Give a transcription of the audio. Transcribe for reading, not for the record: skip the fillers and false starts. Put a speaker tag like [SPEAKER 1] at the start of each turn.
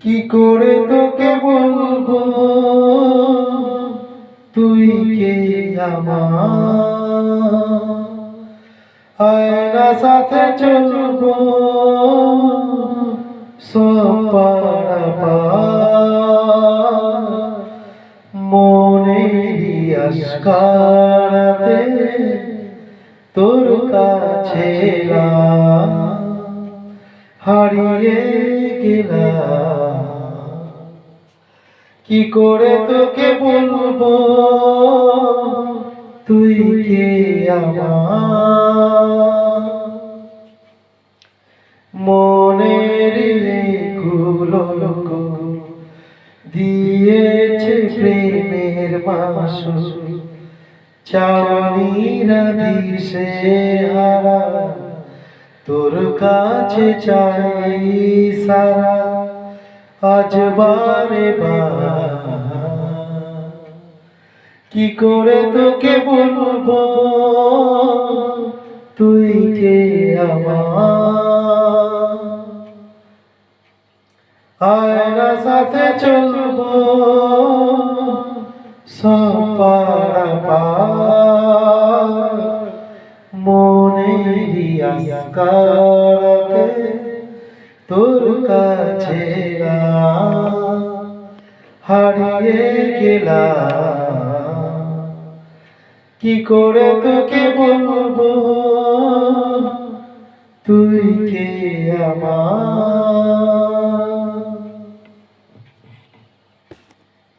[SPEAKER 1] কি করে তোকে বলবো তুই কে আমার, আয়না সাথে চলবো মনেরই আশকারাতে তোর কাছে হারিয়ে গেলাম। কি করে তোকে বলবো তুই কে আমার, মনের গুলো দিয়েছে প্রেমের মাসুল, চাওনিরা দিশে হারা তোর কাছে চাই সারা। আজ বারে কি করে তোকে বলবো তুই কে আমার, আয়না সাথে চলবো মনেরই আশকারাতে তোর কাছে হারিয়ে গেলাম। কি করে তোকে বলবো তুই কে আমার।